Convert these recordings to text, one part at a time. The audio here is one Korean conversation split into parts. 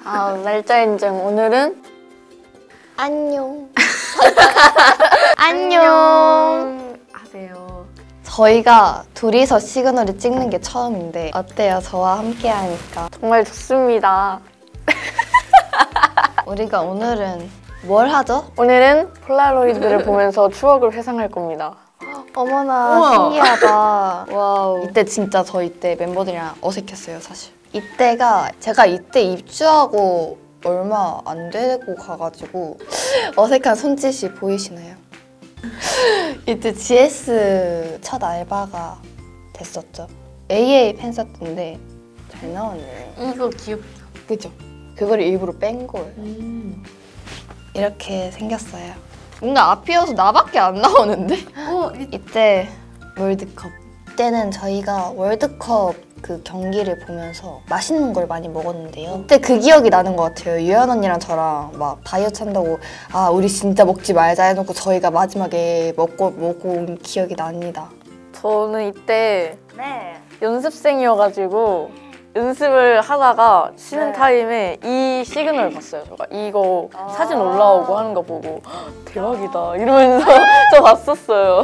날짜 인증. 오늘은 안녕. 안녕 하세요. 저희가 둘이서 시그널을 찍는 게 처음인데 어때요? 저와 함께 하니까. 정말 좋습니다. 우리가 오늘은 뭘 하죠? 오늘은 폴라로이드를 보면서 추억을 회상할 겁니다. 어머나, 우와. 신기하다. 와우. 이때 진짜 저 이때 멤버들이랑 어색했어요, 사실. 이때가 제가 이때 입주하고 얼마 안 되고 가가지고 어색한 손짓이 보이시나요? 이때 GS 첫 알바가 됐었죠. AA 팬사인데 잘 나왔네. 이거 귀엽다. 그죠? 그걸 일부러 뺀 거예요. 이렇게 생겼어요. 뭔가 앞이어서 나밖에 안 나오는데? 이때 월드컵. 이때는 저희가 월드컵 그 경기를 보면서 맛있는 걸 많이 먹었는데요. 그때 그 기억이 나는 것 같아요. 유연 언니랑 저랑 막 다이어트 한다고 우리 진짜 먹지 말자 해놓고 저희가 마지막에 먹고 온 기억이 납니다. 저는 이때 연습생이어가지고 연습을 하다가 쉬는 타임에 이 시그널 봤어요. 제가 이거 사진 올라오고 하는 거 보고 대박이다 이러면서 저 봤었어요.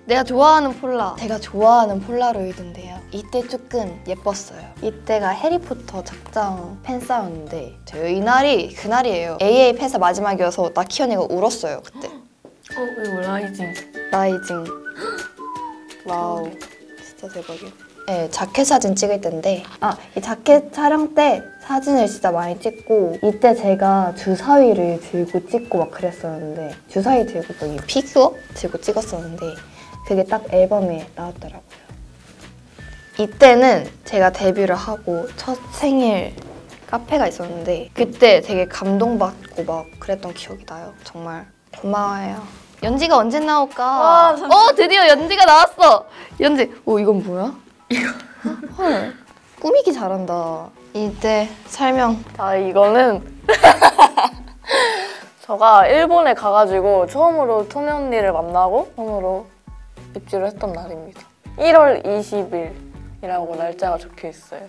제가 좋아하는 폴라로이드인데요. 이때 조금 예뻤어요. 이때가 해리포터 작장 팬싸였는데 이날이 그날이에요. AA 팬싸 마지막이어서 나키 언니가 울었어요 그때. 이거 라이징. 라이징. 와우, 진짜 대박이야. 네, 자켓 사진 찍을 때인데 이 자켓 촬영 때 사진을 진짜 많이 찍고 이때 제가 주사위를 들고 찍고 막 그랬었는데 주사위 들고 또 이 피규어 들고 찍었었는데 그게 딱 앨범에 나왔더라고요. 이때는 제가 데뷔를 하고 첫 생일 카페가 있었는데 그때 되게 감동받고 막 그랬던 기억이 나요. 정말 고마워요. 연지가 언제 나올까? 드디어 연지가 나왔어! 연지, 이건 뭐야? 헐, 꾸미기 잘한다. 이때 설명. 이거는 제가 일본에 가가지고 처음으로 토네 언니를 만나고 처음으로 입주를 했던 날입니다. 1월 20일이라고 날짜가 적혀 있어요.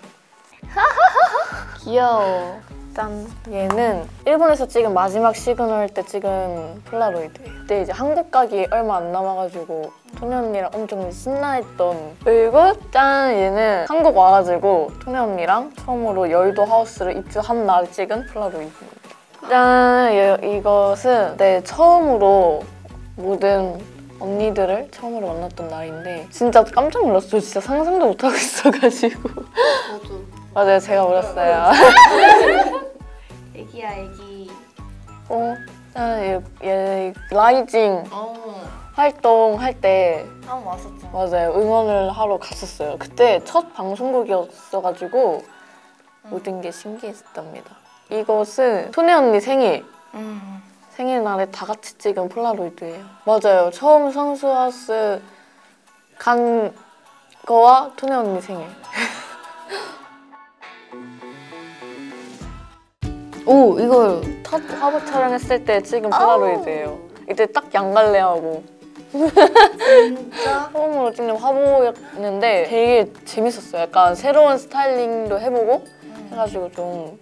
귀여워. 짠! 얘는 일본에서 찍은 마지막 시그널 때 찍은 폴라로이드예요. 그때 이제 한국 가기 얼마 안 남아가지고 토네 언니랑 엄청 신나했던. 그리고 짠! 얘는 한국 와가지고 토네 언니랑 처음으로 여의도 하우스를 입주한 날 찍은 폴라로이드입니다. 짠! 이것은 처음으로 모든 언니들을 처음으로 만났던 날인데 진짜 깜짝 놀랐어요. 진짜 상상도 못하고 있어가지고. 저도. 맞아요, 제가 어렸어요. 애기야, 애기. 얘 라이징 활동할 때 왔었죠. 맞아요, 응원을 하러 갔었어요. 그때 첫 방송국이었어가지고 모든 게 신기했답니다. 이것은 토네 언니 생일날에 다 같이 찍은 폴라로이드예요. 맞아요, 처음 성수하우스 간 거와 토네 언니 생일. 이거 첫 화보 촬영했을 때 찍은 폴라로이드예요. 이때 딱 양갈래하고 진짜? 처음으로 찍는 화보였는데 되게 재밌었어요. 약간 새로운 스타일링도 해보고 해가지고 좀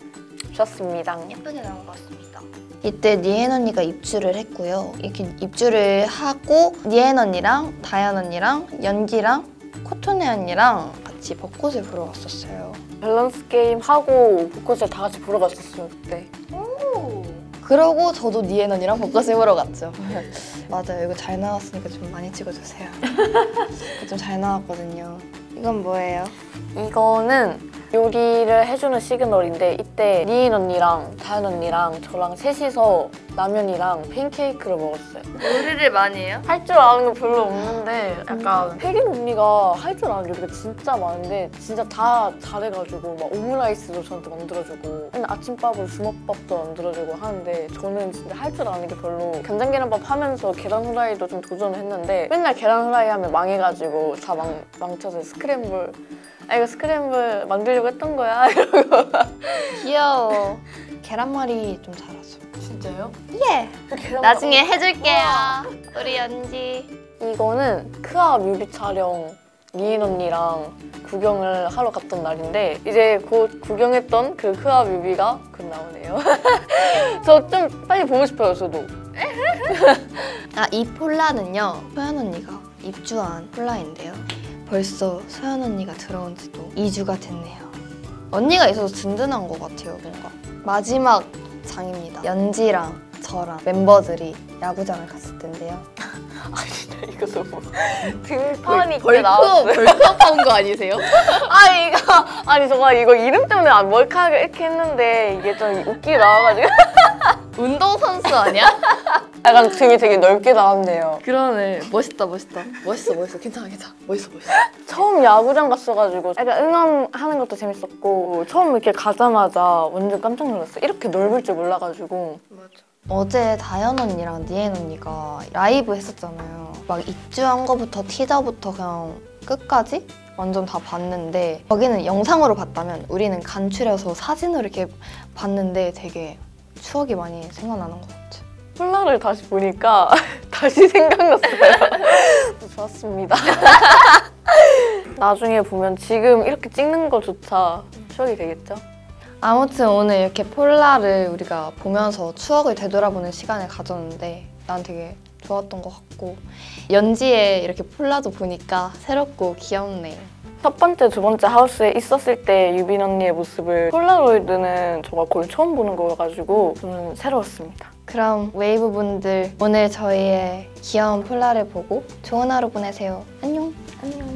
좋았습니다. 예쁘게 나온 것 같습니다. 이때 니엔 언니가 입주를 했고요. 이렇게 입주를 하고 니엔 언니랑 다현 언니랑 연기랑 코토네 언니랑 같이 벚꽃을 보러 갔었어요. 밸런스 게임 하고 벚꽃을 다 같이 보러 갔었어요, 그때. 그러고 저도 니엔 언니랑 벚꽃을 보러 갔죠. 맞아요. 이거 잘 나왔으니까 좀 많이 찍어주세요. 좀 잘 나왔거든요. 이건 뭐예요? 이거는 요리를 해주는 시그널인데 이때 니인 언니랑 다현 언니랑 저랑 셋이서 라면이랑 팬케이크를 먹었어요. 요리를 많이 해요? 할 줄 아는 거 별로 없는데 약간 혜린 언니가 할 줄 아는 요리가 진짜 많은데 진짜 다 잘해가지고 막 오므라이스도 저한테 만들어주고 맨날 아침밥으로 주먹밥도 만들어주고 하는데 저는 진짜 할 줄 아는 게 별로 간장계란밥 하면서 계란 후라이도 좀 도전을 했는데 맨날 계란 후라이 하면 망해가지고 다 망쳐서 스크램블 이거 스크램블 만들려고 했던 거야 이러고. 귀여워. 계란말이 좀 잘하죠. 진짜요? 예! 나중에 해줄게요. 우리 연지. 이거는 크아 뮤비 촬영 미인 언니랑 구경을 하러 갔던 날인데 이제 곧 구경했던 그 흐아 뮤비가 곧 나오네요. 저 좀 빨리 보고 싶어요, 저도. 아, 이 폴라는요, 소연 언니가 입주한 폴라인데요. 벌써 소연 언니가 들어온 지도 2주가 됐네요. 언니가 있어서 든든한 것 같아요, 뭔가. 마지막 장입니다. 연지랑 저랑 멤버들이 야구장을 갔을 텐데요. 아니, 이거 너무 등판 있게 나왔어요. 벌크업한 거 아니세요? 아니 정말 이거 이름 때문에 머리카락을 이렇게 했는데 이게 좀 웃기게 나와가지고 운동선수 아니야? 약간 등이 되게 넓게 나왔네요. 그러네. 멋있다. 멋있어. 괜찮아. 멋있어. 처음 야구장 갔어가지고 약간 응원하는 것도 재밌었고 처음 이렇게 가자마자 완전 깜짝 놀랐어요. 이렇게 넓을 줄 몰라가지고. 맞아. 어제 다현 언니랑 니엔 언니가 라이브 했었잖아요. 막 입주한 거부터 티저부터 그냥 끝까지 완전 다 봤는데 거기는 영상으로 봤다면 우리는 간추려서 사진으로 이렇게 봤는데 되게 추억이 많이 생각나는 것 같아요. 폴라를 다시 보니까 다시 생각났어요. 좋았습니다. 나중에 보면 지금 이렇게 찍는 거조차 추억이 되겠죠? 아무튼 오늘 이렇게 폴라를 우리가 보면서 추억을 되돌아보는 시간을 가졌는데 난 되게 좋았던 것 같고 연지에 이렇게 폴라도 보니까 새롭고 귀엽네. 첫 번째, 두 번째 하우스에 있었을 때 유빈 언니의 모습을 폴라로이드는 정말 거의 처음 보는 거여가지고 저는 새로웠습니다. 그럼 웨이브 분들 오늘 저희의 귀여운 폴라를 보고 좋은 하루 보내세요. 안녕. 안녕.